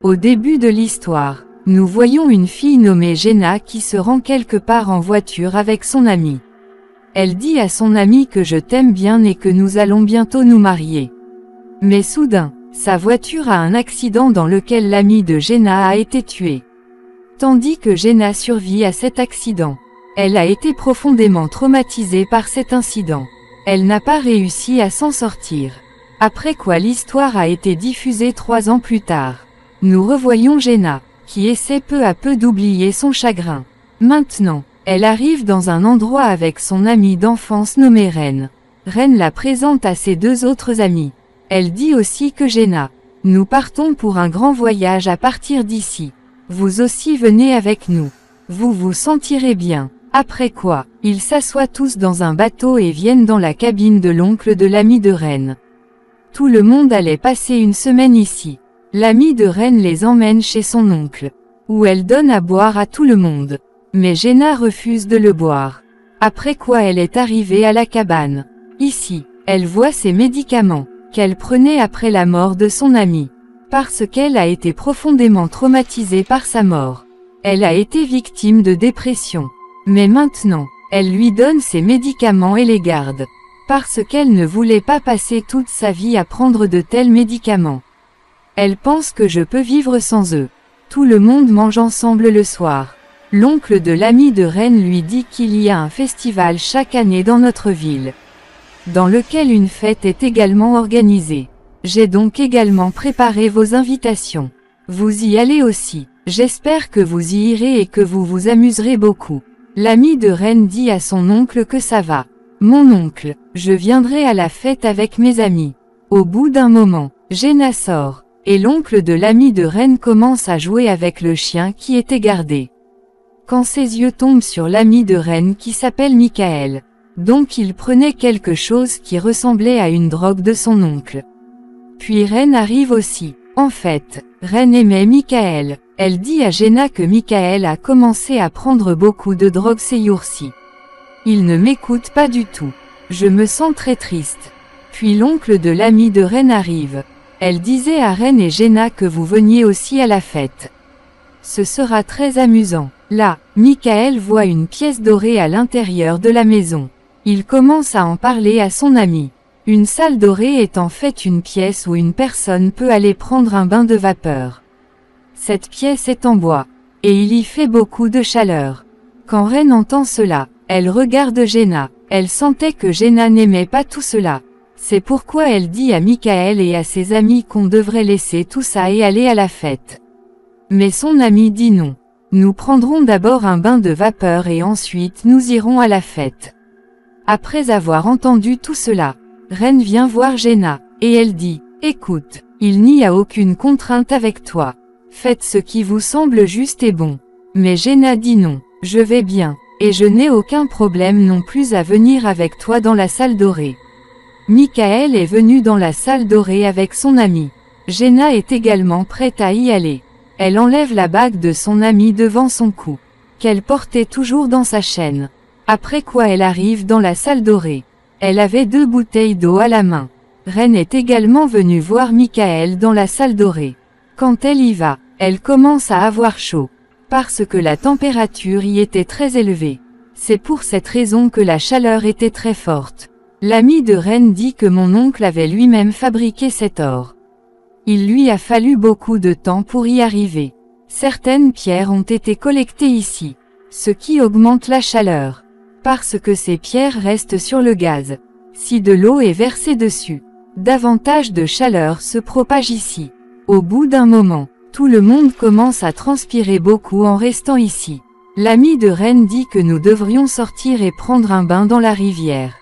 Au début de l'histoire, nous voyons une fille nommée Jenna qui se rend quelque part en voiture avec son amie. Elle dit à son amie que je t'aime bien et que nous allons bientôt nous marier. Mais soudain, sa voiture a un accident dans lequel l'ami de Jenna a été tué. Tandis que Jenna survit à cet accident. Elle a été profondément traumatisée par cet incident. Elle n'a pas réussi à s'en sortir. Après quoi l'histoire a été diffusée 3 ans plus tard. Nous revoyons Jenna, qui essaie peu à peu d'oublier son chagrin. Maintenant, elle arrive dans un endroit avec son amie d'enfance nommée Ren. Ren la présente à ses 2 autres amis. Elle dit aussi que Jenna, nous partons pour un grand voyage à partir d'ici. Vous aussi venez avec nous. Vous vous sentirez bien. Après quoi, ils s'assoient tous dans un bateau et viennent dans la cabine de l'oncle de l'ami de Ren. Tout le monde allait passer une semaine ici. L'ami de Ren les emmène chez son oncle, où elle donne à boire à tout le monde. Mais Jenna refuse de le boire. Après quoi elle est arrivée à la cabane. Ici, elle voit ses médicaments, qu'elle prenait après la mort de son ami. Parce qu'elle a été profondément traumatisée par sa mort. Elle a été victime de dépression. Mais maintenant, elle lui donne ses médicaments et les garde. Parce qu'elle ne voulait pas passer toute sa vie à prendre de tels médicaments. Elle pense que je peux vivre sans eux. Tout le monde mange ensemble le soir. L'oncle de l'ami de Ren lui dit qu'il y a un festival chaque année dans notre ville, dans lequel une fête est également organisée. J'ai donc également préparé vos invitations. Vous y allez aussi. J'espère que vous y irez et que vous vous amuserez beaucoup. L'ami de Ren dit à son oncle que ça va. Mon oncle, je viendrai à la fête avec mes amis. Au bout d'un moment, Jenna sort, et l'oncle de l'ami de Ren commence à jouer avec le chien qui était gardé. Quand ses yeux tombent sur l'ami de Ren qui s'appelle Michael. Donc il prenait quelque chose qui ressemblait à une drogue de son oncle. Puis Ren arrive aussi. En fait, Ren aimait Michael. Elle dit à Jenna que Michael a commencé à prendre beaucoup de drogue ces jours-ci. Il ne m'écoute pas du tout. Je me sens très triste. Puis l'oncle de l'ami de Ren arrive. Elle disait à Ren et Jenna que vous veniez aussi à la fête. Ce sera très amusant. Là, Michael voit une pièce dorée à l'intérieur de la maison. Il commence à en parler à son ami. Une salle dorée est en fait une pièce où une personne peut aller prendre un bain de vapeur. Cette pièce est en bois, et il y fait beaucoup de chaleur. Quand Ren entend cela, elle regarde Jenna. Elle sentait que Jenna n'aimait pas tout cela. C'est pourquoi elle dit à Michael et à ses amis qu'on devrait laisser tout ça et aller à la fête. Mais son ami dit non. Nous prendrons d'abord un bain de vapeur et ensuite nous irons à la fête. Après avoir entendu tout cela, Ren vient voir Jenna, et elle dit, écoute, il n'y a aucune contrainte avec toi. Faites ce qui vous semble juste et bon. Mais Jenna dit non, je vais bien, et je n'ai aucun problème non plus à venir avec toi dans la salle dorée. Michael est venu dans la salle dorée avec son ami. Jenna est également prête à y aller. Elle enlève la bague de son ami devant son cou, qu'elle portait toujours dans sa chaîne. Après quoi elle arrive dans la salle dorée. Elle avait 2 bouteilles d'eau à la main. Ren est également venue voir Michael dans la salle dorée. Quand elle y va, elle commence à avoir chaud, parce que la température y était très élevée. C'est pour cette raison que la chaleur était très forte. L'ami de Ren dit que mon oncle avait lui-même fabriqué cet or. Il lui a fallu beaucoup de temps pour y arriver. Certaines pierres ont été collectées ici, ce qui augmente la chaleur. Parce que ces pierres restent sur le gaz. Si de l'eau est versée dessus, davantage de chaleur se propage ici. Au bout d'un moment, tout le monde commence à transpirer beaucoup en restant ici. L'ami de Ren dit que nous devrions sortir et prendre un bain dans la rivière.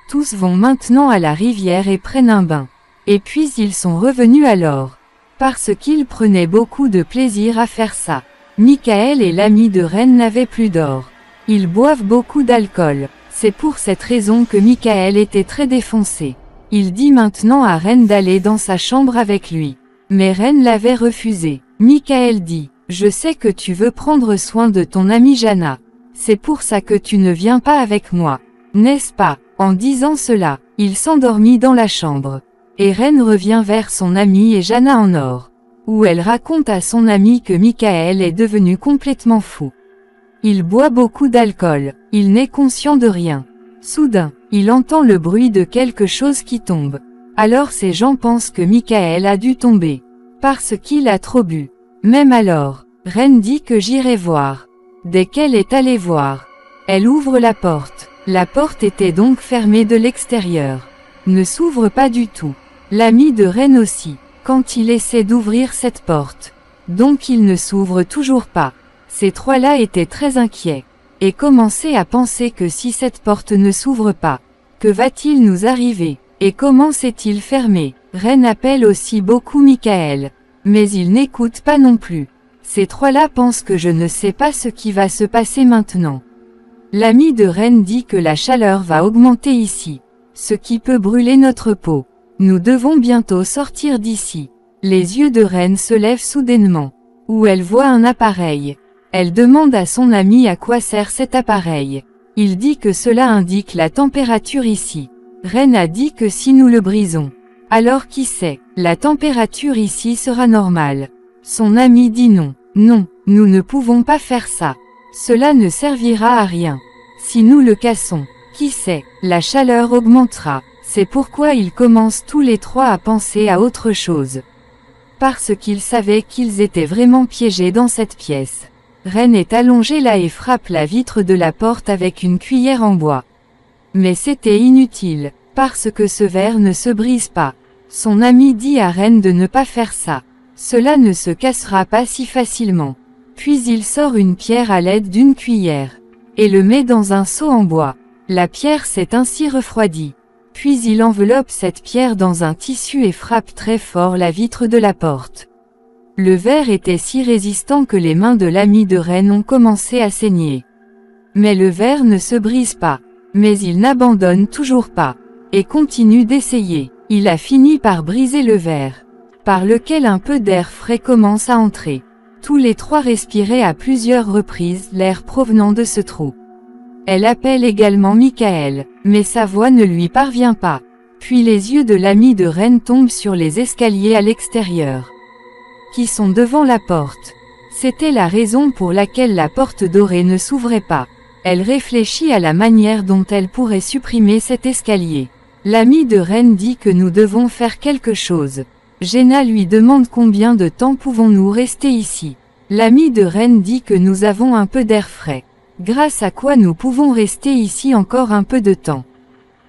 Tous vont maintenant à la rivière et prennent un bain. Et puis ils sont revenus alors. Parce qu'ils prenaient beaucoup de plaisir à faire ça. Michael et l'ami de Ren n'avaient plus d'or. Ils boivent beaucoup d'alcool. C'est pour cette raison que Michael était très défoncé. Il dit maintenant à Ren d'aller dans sa chambre avec lui. Mais Ren l'avait refusé. Michael dit, je sais que tu veux prendre soin de ton amie Jenna. C'est pour ça que tu ne viens pas avec moi. N'est-ce pas? En disant cela, il s'endormit dans la chambre. Et Ren revient vers son ami et Jenna en or. où elle raconte à son ami que Michael est devenu complètement fou. Il boit beaucoup d'alcool, il n'est conscient de rien. Soudain, il entend le bruit de quelque chose qui tombe. Alors ces gens pensent que Michael a dû tomber, parce qu'il a trop bu. Même alors, Ren dit que j'irai voir. Dès qu'elle est allée voir, elle ouvre la porte. La porte était donc fermée de l'extérieur. Ne s'ouvre pas du tout. L'ami de Ren aussi, quand il essaie d'ouvrir cette porte. Donc il ne s'ouvre toujours pas. Ces trois-là étaient très inquiets, et commençaient à penser que si cette porte ne s'ouvre pas, que va-t-il nous arriver, et comment s'est-il fermé? Ren appelle aussi beaucoup Michael, mais il n'écoute pas non plus. Ces trois-là pensent que je ne sais pas ce qui va se passer maintenant. L'ami de Ren dit que la chaleur va augmenter ici, ce qui peut brûler notre peau. Nous devons bientôt sortir d'ici. Les yeux de Ren se lèvent soudainement, où elle voit un appareil. Elle demande à son ami à quoi sert cet appareil. Il dit que cela indique la température ici. Ren a dit que si nous le brisons, alors qui sait, la température ici sera normale. Son ami dit non, non, nous ne pouvons pas faire ça. Cela ne servira à rien. Si nous le cassons, qui sait, la chaleur augmentera. C'est pourquoi ils commencent tous les trois à penser à autre chose. Parce qu'ils savaient qu'ils étaient vraiment piégés dans cette pièce. Ren est allongé là et frappe la vitre de la porte avec une cuillère en bois. Mais c'était inutile, parce que ce verre ne se brise pas. Son ami dit à Ren de ne pas faire ça. Cela ne se cassera pas si facilement. Puis il sort une pierre à l'aide d'une cuillère, et le met dans un seau en bois. La pierre s'est ainsi refroidie. Puis il enveloppe cette pierre dans un tissu et frappe très fort la vitre de la porte. Le verre était si résistant que les mains de l'ami de Ren ont commencé à saigner. Mais le verre ne se brise pas. Mais il n'abandonne toujours pas, et continue d'essayer. Il a fini par briser le verre, par lequel un peu d'air frais commence à entrer. Tous les trois respiraient à plusieurs reprises l'air provenant de ce trou. Elle appelle également Michael, mais sa voix ne lui parvient pas. Puis les yeux de l'ami de Ren tombent sur les escaliers à l'extérieur, qui sont devant la porte. C'était la raison pour laquelle la porte dorée ne s'ouvrait pas. Elle réfléchit à la manière dont elle pourrait supprimer cet escalier. L'ami de Ren dit que nous devons faire quelque chose. Jenna lui demande combien de temps pouvons-nous rester ici. L'ami de Ren dit que nous avons un peu d'air frais, grâce à quoi nous pouvons rester ici encore un peu de temps.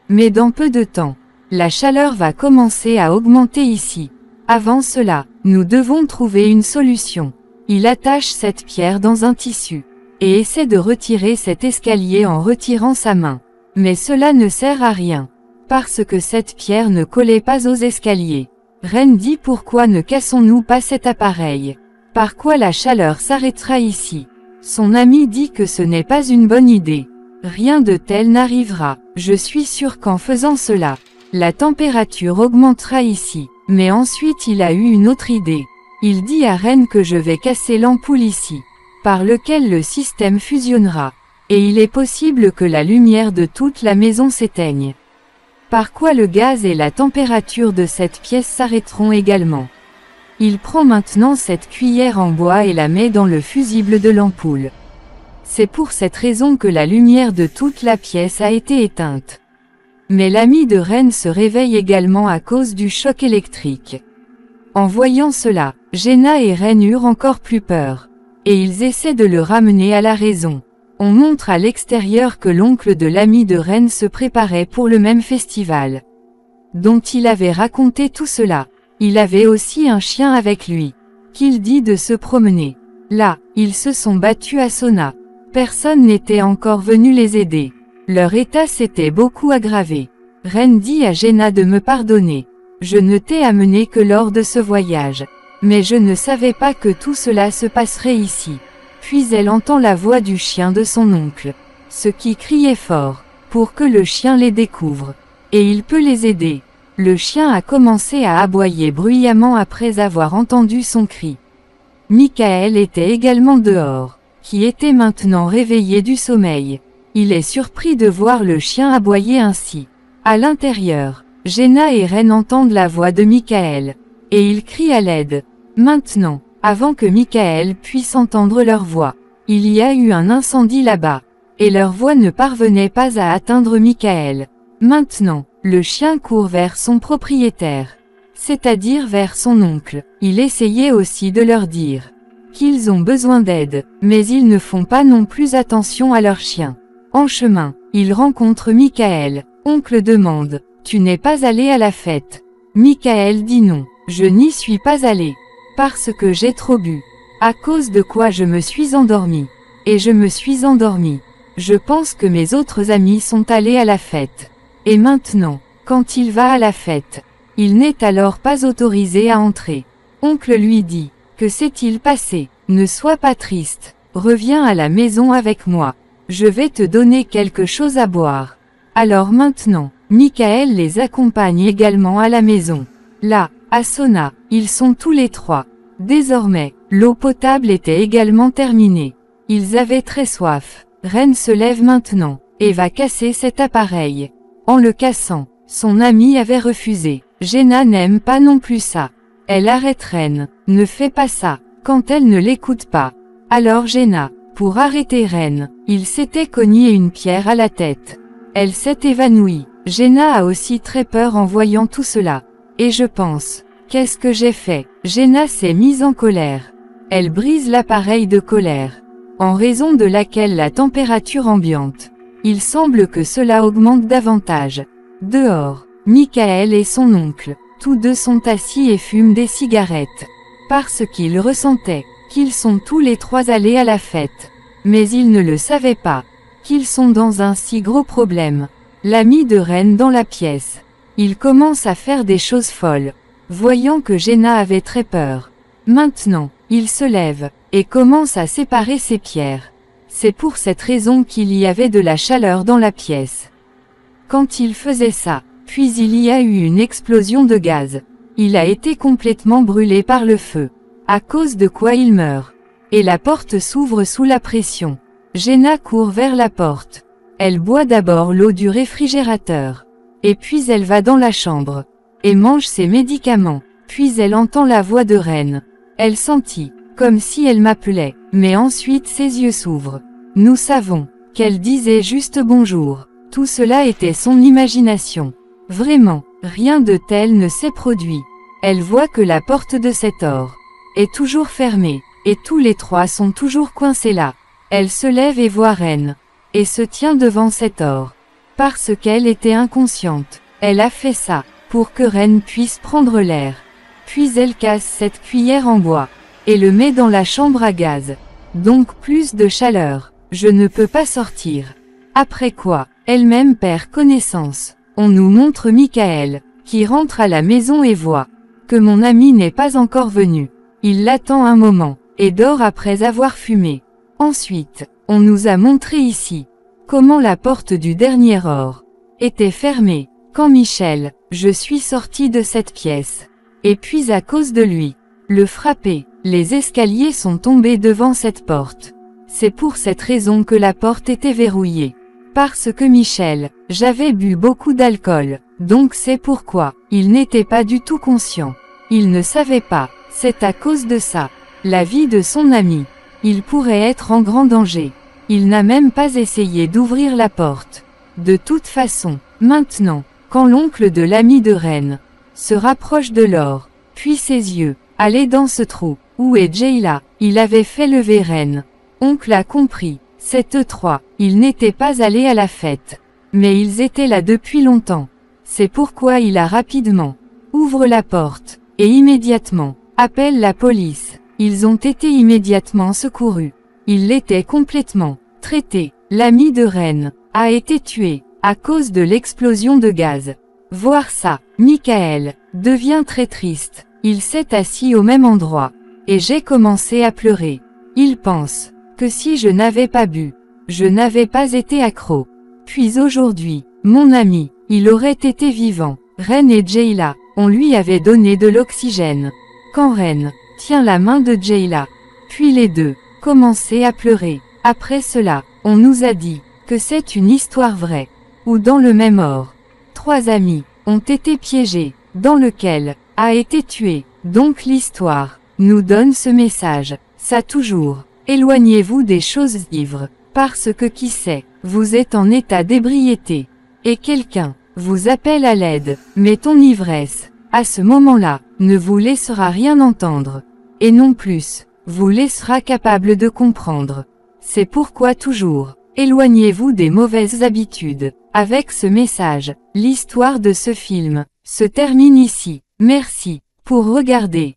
Mais dans peu de temps, la chaleur va commencer à augmenter ici. Avant cela, nous devons trouver une solution. Il attache cette pierre dans un tissu, et essaie de retirer cet escalier en retirant sa main. Mais cela ne sert à rien, parce que cette pierre ne collait pas aux escaliers. Ren dit pourquoi ne cassons-nous pas cet appareil? Par quoi la chaleur s'arrêtera ici? Son ami dit que ce n'est pas une bonne idée. Rien de tel n'arrivera. Je suis sûr qu'en faisant cela, la température augmentera ici. Mais ensuite il a eu une autre idée. Il dit à Ren que je vais casser l'ampoule ici, par lequel le système fusionnera. Et il est possible que la lumière de toute la maison s'éteigne. Par quoi le gaz et la température de cette pièce s'arrêteront également. Il prend maintenant cette cuillère en bois et la met dans le fusible de l'ampoule. C'est pour cette raison que la lumière de toute la pièce a été éteinte. Mais l'ami de Ren se réveille également à cause du choc électrique. En voyant cela, Jenna et Ren eurent encore plus peur. Et ils essaient de le ramener à la raison. On montre à l'extérieur que l'oncle de l'ami de Ren se préparait pour le même festival, dont il avait raconté tout cela. Il avait aussi un chien avec lui, qu'il dit de se promener. Là, ils se sont battus à Sona. Personne n'était encore venu les aider. Leur état s'était beaucoup aggravé. Ren dit à Jenna de me pardonner. Je ne t'ai amené que lors de ce voyage. Mais je ne savais pas que tout cela se passerait ici. Puis elle entend la voix du chien de son oncle, ce qui criait fort, pour que le chien les découvre. Et il peut les aider. Le chien a commencé à aboyer bruyamment après avoir entendu son cri. Michael était également dehors, qui était maintenant réveillé du sommeil. Il est surpris de voir le chien aboyer ainsi. À l'intérieur, Jenna et Ren entendent la voix de Michael, et ils crient à l'aide. Maintenant, avant que Michael puisse entendre leur voix, il y a eu un incendie là-bas. Et leur voix ne parvenait pas à atteindre Michael. Maintenant, le chien court vers son propriétaire. C'est-à-dire vers son oncle. Il essayait aussi de leur dire qu'ils ont besoin d'aide, mais ils ne font pas non plus attention à leur chien. En chemin, ils rencontrent Michael. Oncle demande, « Tu n'es pas allé à la fête ?» Michael dit non, « Je n'y suis pas allé. Parce que j'ai trop bu. À cause de quoi je me suis endormi. Et je me suis endormi. Je pense que mes autres amis sont allés à la fête. Et maintenant, quand il va à la fête, il n'est alors pas autorisé à entrer. » Oncle lui dit, « Que s'est-il passé? Ne sois pas triste. Reviens à la maison avec moi. Je vais te donner quelque chose à boire. » Alors maintenant, Michael les accompagne également à la maison. Là, à Sona, ils sont tous les trois. Désormais, l'eau potable était également terminée. Ils avaient très soif. Ren se lève maintenant, et va casser cet appareil. En le cassant, son ami avait refusé. Jenna n'aime pas non plus ça. Elle arrête Ren, ne fais pas ça, quand elle ne l'écoute pas. Alors Jenna, pour arrêter Ren, il s'était cogné une pierre à la tête. Elle s'est évanouie. Jenna a aussi très peur en voyant tout cela. Et je pense, qu'est-ce que j'ai fait? Jenna s'est mise en colère. Elle brise l'appareil de colère, en raison de laquelle la température ambiante. Il semble que cela augmente davantage. Dehors, Michael et son oncle, tous deux sont assis et fument des cigarettes. Parce qu'ils ressentaient qu'ils sont tous les trois allés à la fête. Mais ils ne le savaient pas, qu'ils sont dans un si gros problème. L'ami de Ren dans la pièce. Il commence à faire des choses folles, voyant que Jenna avait très peur. Maintenant, il se lève, et commence à séparer ses pierres. C'est pour cette raison qu'il y avait de la chaleur dans la pièce. Quand il faisait ça, puis il y a eu une explosion de gaz. Il a été complètement brûlé par le feu. À cause de quoi il meurt. Et la porte s'ouvre sous la pression. Jenna court vers la porte. Elle boit d'abord l'eau du réfrigérateur. Et puis elle va dans la chambre. Et mange ses médicaments. Puis elle entend la voix de Ren. Elle sentit, comme si elle m'appelait, mais ensuite ses yeux s'ouvrent. Nous savons qu'elle disait juste bonjour. Tout cela était son imagination. Vraiment, rien de tel ne s'est produit. Elle voit que la porte de cet or est toujours fermée, et tous les trois sont toujours coincés là. Elle se lève et voit Ren, et se tient devant cet or. Parce qu'elle était inconsciente, elle a fait ça, pour que Ren puisse prendre l'air. Puis elle casse cette cuillère en bois, et le met dans la chambre à gaz. Donc plus de chaleur, je ne peux pas sortir. Après quoi, elle-même perd connaissance. On nous montre Michael, qui rentre à la maison et voit que mon ami n'est pas encore venu. Il l'attend un moment, et dort après avoir fumé. Ensuite, on nous a montré ici comment la porte du dernier or était fermée, quand Michel, je suis sorti de cette pièce. Et puis à cause de lui, le frapper, les escaliers sont tombés devant cette porte. C'est pour cette raison que la porte était verrouillée. Parce que Michel, j'avais bu beaucoup d'alcool, donc c'est pourquoi, il n'était pas du tout conscient. Il ne savait pas, c'est à cause de ça. La vie de son ami. Il pourrait être en grand danger. Il n'a même pas essayé d'ouvrir la porte. De toute façon, maintenant, quand l'oncle de l'ami de Ren se rapproche de l'or, puis ses yeux, allaient dans ce trou. Où est Jayla? Il avait fait lever Ren. Oncle a compris. C'est eux trois. Ils n'étaient pas allés à la fête. Mais ils étaient là depuis longtemps. C'est pourquoi il a rapidement ouvre la porte, et immédiatement, appelle la police. Ils ont été immédiatement secourus. Ils l'étaient complètement traité. L'ami de Ren a été tué à cause de l'explosion de gaz. Voir ça, Michael devient très triste. Il s'est assis au même endroit. Et j'ai commencé à pleurer. Il pense que si je n'avais pas bu, je n'avais pas été accro. Puis aujourd'hui, mon ami, il aurait été vivant. Ren et Jayla, on lui avait donné de l'oxygène. Quand Ren tient la main de Jayla, puis les deux commençaient à pleurer. Après cela, on nous a dit que c'est une histoire vraie. Ou dans le même or, 3 amis ont été piégés, dans lequel a été tué. Donc l'histoire nous donne ce message. Ça toujours. Éloignez-vous des choses ivres, parce que qui sait, vous êtes en état d'ébriété. Et quelqu'un vous appelle à l'aide, mais ton ivresse, à ce moment-là, ne vous laissera rien entendre. Et non plus, vous laissera capable de comprendre. C'est pourquoi toujours, éloignez-vous des mauvaises habitudes. Avec ce message, l'histoire de ce film se termine ici. Merci pour regarder.